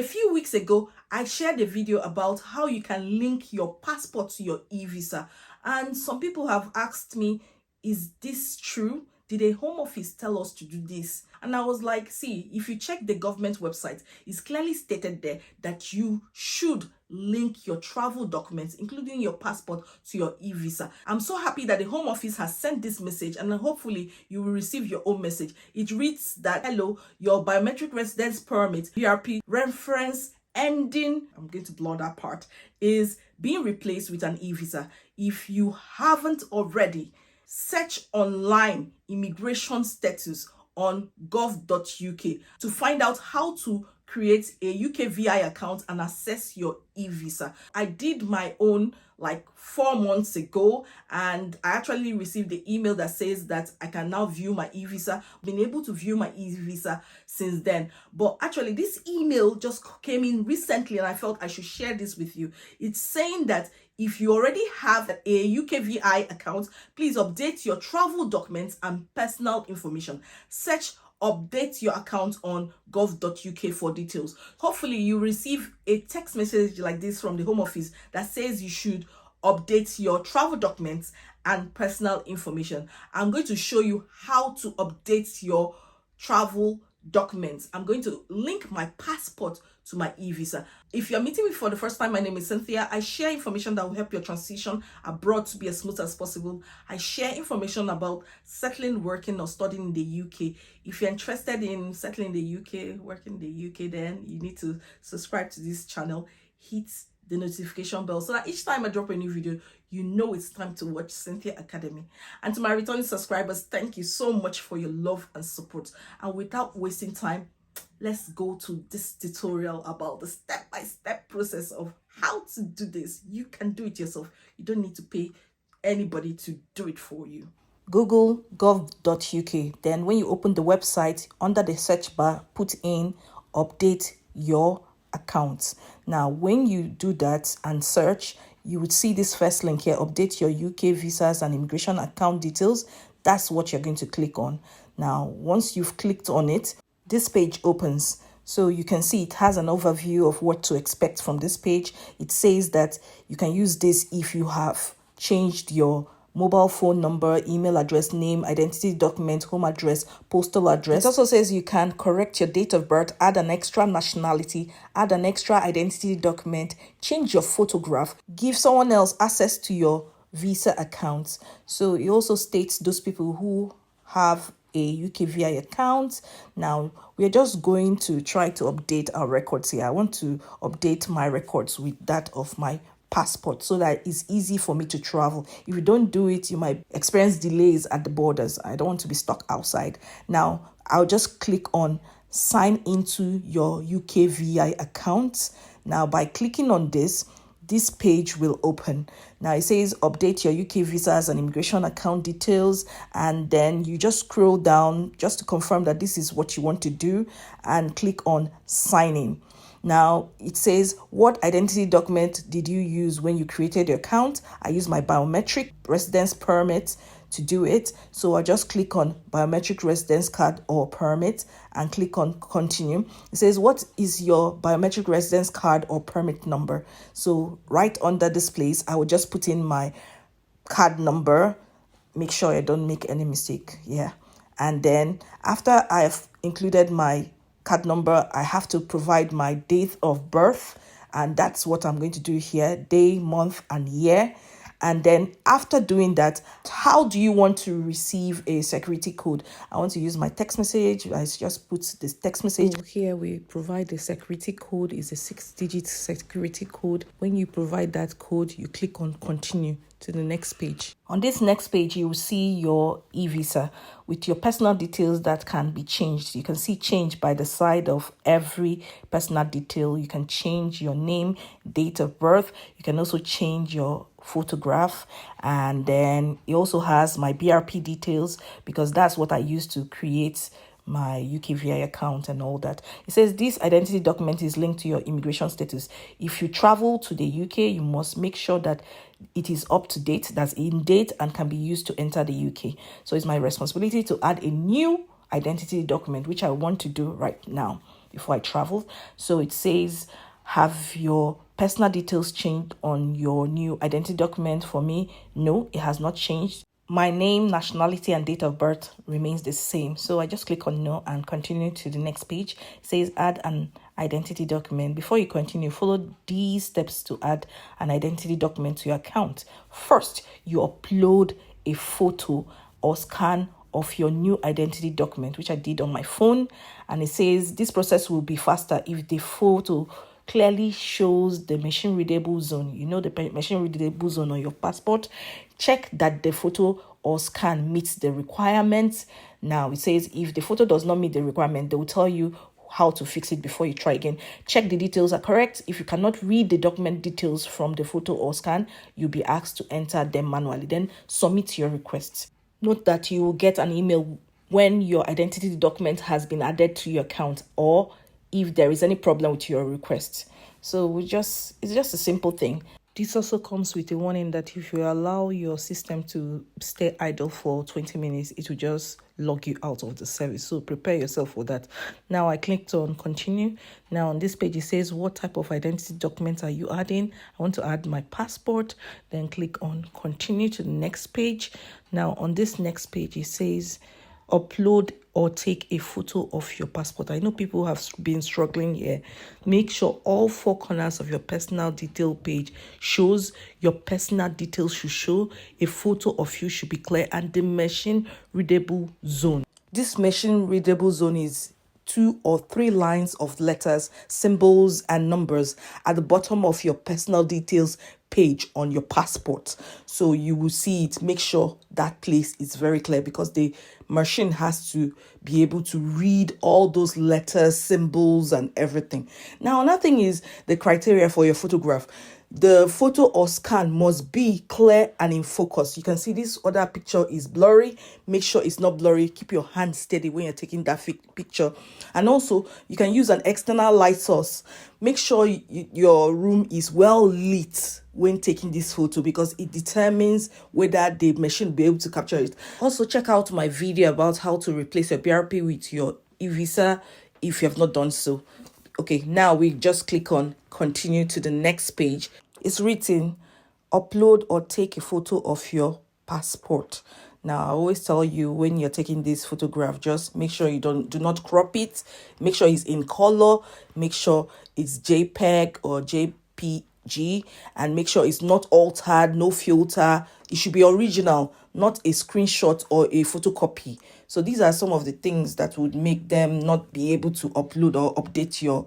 A few weeks ago, I shared a video about how you can link your passport to your eVisa. And some people have asked me, is this true? Did a home office tell us to do this? And I was like, see, if you check the government website, it's clearly stated there that you should link your travel documents, including your passport, to your eVisa. I'm so happy that the home office has sent this message, and hopefully you will receive your own message. It reads that, hello, your biometric residence permit, BRP reference ending, I'm going to blur that part, is being replaced with an eVisa. If you haven't already, search online immigration status on gov.uk to find out how to create a UKVI account and access your eVisa. I did my own like 4 months ago, and I actually received the email that says that I can now view my eVisa. I've been able to view my eVisa since then. But actually, this email just came in recently, and I felt I should share this with you. It's saying that if you already have a UKVI account, please update your travel documents and personal information. Search update your account on gov.uk for details. Hopefully you receive a text message like this from the home office that says you should update your travel documents and personal information. I'm going to show you how to update your travel documents. I'm going to link my passport to my eVisa. If you're meeting me for the first time, my name is Cynthia. I share information that will help your transition abroad to be as smooth as possible. I share information about settling, working, or studying in the UK. If you're interested in settling in the UK, working in the UK, then you need to subscribe to this channel. Hit the notification bell so that each time I drop a new video, you know it's time to watch Cynthia Academy. And to my returning subscribers, thank you so much for your love and support. And without wasting time, let's go to this tutorial about the step-by-step process of how to do this. You can do it yourself. You don't need to pay anybody to do it for you. Google gov.uk. Then when you open the website, under the search bar, put in update your account. Now, when you do that and search, you would see this first link here, update your UK visas and immigration account details. That's what you're going to click on. Now, once you've clicked on it, this page opens. So you can see it has an overview of what to expect from this page. It says that you can use this if you have changed your mobile phone number, email address, name, identity document, home address, postal address. It also says you can correct your date of birth, add an extra nationality, add an extra identity document, change your photograph, give someone else access to your Visa account. So it also states those people who have a UKVI account. Now we are just going to try to update our records here. I want to update my records with that of my passport so that it's easy for me to travel. If you don't do it, you might experience delays at the borders. I don't want to be stuck outside. Now I'll just click on sign into your UKVI account. Now by clicking on this page will open. Now it says update your UK visas and immigration account details, and then you just scroll down just to confirm that this is what you want to do and click on sign in. Now it says, what identity document did you use when you created your account? I use my biometric residence permit to do it. So I just click on biometric residence card or permit and click on continue. It says, what is your biometric residence card or permit number? So right under this place, I will just put in my card number. Make sure I don't make any mistake. Yeah. And then after I've included my card number, I have to provide my date of birth. And that's what I'm going to do here, day, month, and year. And then after doing that, how do you want to receive a security code? I want to use my text message. I just put this text message. Here we provide the security code. It's a 6-digit security code. When you provide that code, you click on continue to the next page. On this next page, you will see your eVisa with your personal details that can be changed. You can see change by the side of every personal detail. You can change your name, date of birth. You can also change your photograph, and then it also has my BRP details because that's what I use to create my UKVI account and all that. It says this identity document is linked to your immigration status. If you travel to the UK, you must make sure that it is up to date, that's in date, and can be used to enter the UK. So it's my responsibility to add a new identity document, which I want to do right now. before I traveled. So it says, have your personal details changed on your new identity document? For me, no, it has not changed. My name, nationality, and date of birth remains the same. So I just click on no and continue to the next page. It says add an identity document. Before you continue, follow these steps to add an identity document to your account. First, you upload a photo or scan of your new identity document, which I did on my phone. And it says this process will be faster if the photo clearly shows the machine readable zone. You know, the machine readable zone on your passport. Check that the photo or scan meets the requirements. Now it says if the photo does not meet the requirement, they will tell you how to fix it before you try again. Check the details are correct. If you cannot read the document details from the photo or scan, you'll be asked to enter them manually. Then submit your request. Note that you will get an email when your identity document has been added to your account or if there is any problem with your request. So it's just a simple thing. This also comes with a warning that if you allow your system to stay idle for 20 minutes, it will just log you out of the service. So prepare yourself for that. Now I clicked on continue. Now on this page, it says, what type of identity documents are you adding? I want to add my passport. Then click on continue to the next page. Now on this next page, it says, upload or take a photo of your passport. I know people have been struggling here. Make sure all four corners of your personal detail page shows. Your personal details should show. A photo of you should be clear, and the machine readable zone. This machine readable zone is 2 or 3 lines of letters, symbols, and numbers at the bottom of your personal details page on your passport. So you will see it. Make sure that place is very clear because the machine has to be able to read all those letters, symbols, and everything. Now, another thing is the criteria for your photograph. The photo or scan must be clear and in focus. You can see this other picture is blurry. Make sure it's not blurry. Keep your hand steady when you're taking that picture. And also, you can use an external light source. Make sure your room is well lit when taking this photo because it determines whether the machine will be able to capture it. Also, check out my video about how to replace your BRP with your eVISA if you have not done so. Okay, now we just click on continue to the next page. It's written, upload or take a photo of your passport. Now, I always tell you when you're taking this photograph, just make sure you do not crop it. Make sure it's in color. Make sure it's JPEG or JPG. And make sure it's not altered, no filter. It should be original, not a screenshot or a photocopy. So these are some of the things that would make them not be able to upload or update your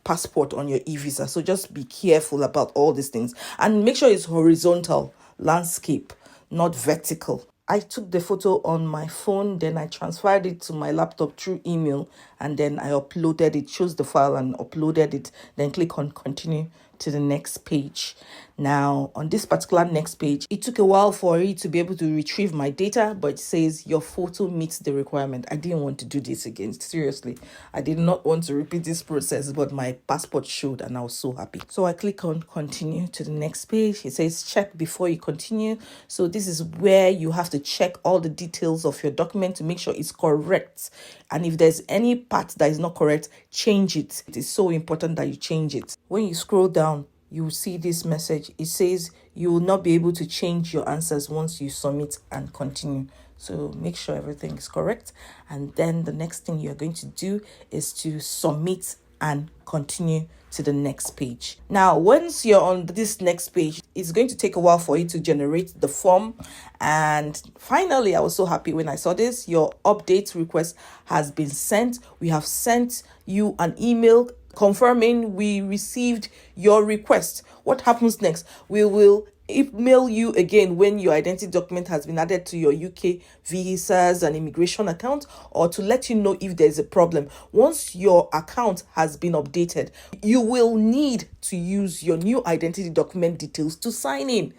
passport on your eVisa. So just be careful about all these things and make sure it's horizontal landscape, not vertical. I took the photo on my phone, then I transferred it to my laptop through email, and then I uploaded it, chose the file and uploaded it, then click on continue to the next page. Now, on this particular next page, it took a while for it to be able to retrieve my data, but it says your photo meets the requirement. I didn't want to do this again. Seriously, I did not want to repeat this process, but my passport showed and I was so happy. So I click on continue to the next page. It says check before you continue. So this is where you have to check all the details of your document to make sure it's correct. And if there's any part that is not correct, change it. It is so important that you change it. When you scroll down, you will see this message. It says you will not be able to change your answers once you submit and continue. So make sure everything is correct. And then the next thing you're going to do is to submit and continue to the next page. Now, once you're on this next page, it's going to take a while for you to generate the form. And finally, I was so happy when I saw this. Your update request has been sent. We have sent you an email confirming we received your request. What happens next? We will email you again when your identity document has been added to your UK visas and immigration account, or to let you know if there's a problem. Once your account has been updated, you will need to use your new identity document details to sign in.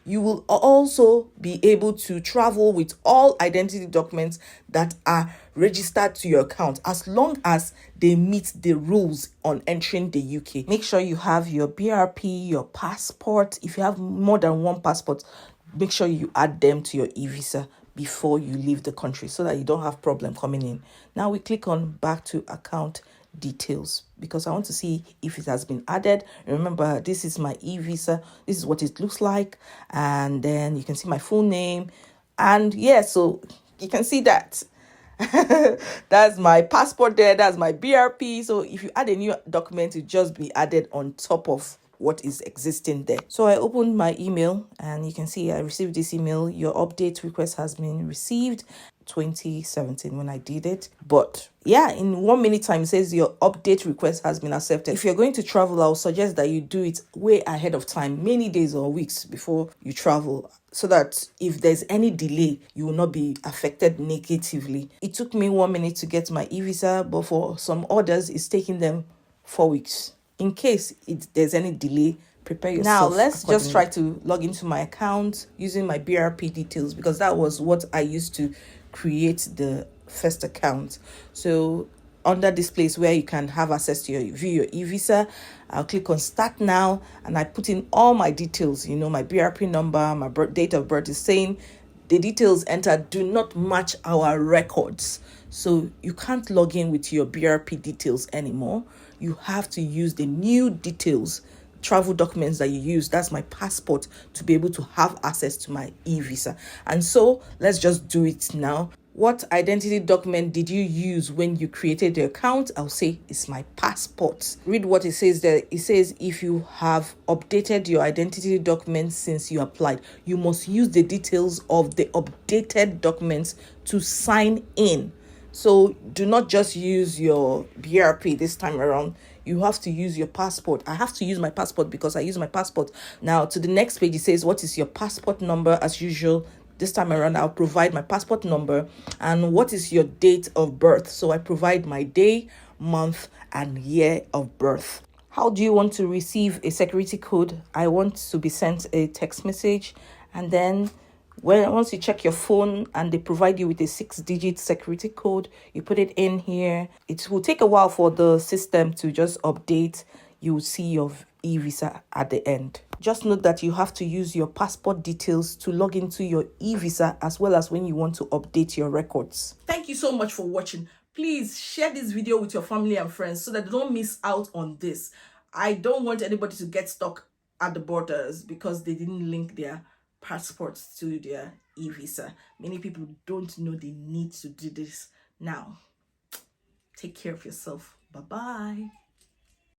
You will also be able to travel with all identity documents that are registered to your account as long as they meet the rules on entering the UK. Make sure you have your BRP, your passport. If you have more than one passport, make sure you add them to your eVisa before you leave the country so that you don't have problem coming in. Now we click on back to account details because I want to see if it has been added. Remember, this is my eVisa. This is what it looks like. And then you can see my full name. And yeah, so you can see that. That's my passport there. That's my BRP. So if you add a new document, it just be added on top of what is existing there. So I opened my email and you can see I received this email. Your update request has been received. 2017 when I did it. But yeah, in 1 minute time, it says your update request has been accepted. If you're going to travel, I'll suggest that you do it way ahead of time, many days or weeks before you travel, so that if there's any delay, you will not be affected negatively. It took me 1 minute to get my eVisa, but for some others, it's taking them 4 weeks. In case there's any delay, prepare yourself. Now let's just try to log into my account using my BRP details, because that was what I used to create the first account. So under this place where you can have access to view your eVisa, I'll click on start now and I put in all my details. My BRP number, my date of birth is saying the details entered do not match our records. So you can't log in with your BRP details anymore. You have to use the new details, travel documents that you use. That's my passport, to be able to have access to my eVisa. And so let's just do it now. What identity document did you use when you created the account? I'll say it's my passport. Read what it says there. It says if you have updated your identity documents since you applied, you must use the details of the updated documents to sign in. So do not just use your BRP this time around. You have to use your passport. I have to use my passport because I use my passport. Now to the next page, it says, what is your passport number? As usual, this time around, I'll provide my passport number. And what is your date of birth? So I provide my day, month, and year of birth. How do you want to receive a security code? I want to be sent a text message, and then once you check your phone and they provide you with a 6-digit security code, you put it in here. It will take a while for the system to just update. You will see your eVisa at the end. Just note that you have to use your passport details to log into your eVisa, as well as when you want to update your records. Thank you so much for watching. Please share this video with your family and friends so that they don't miss out on this. I don't want anybody to get stuck at the borders because they didn't link their passports to their eVisa. Many people don't know they need to do this now. Take care of yourself. Bye-bye.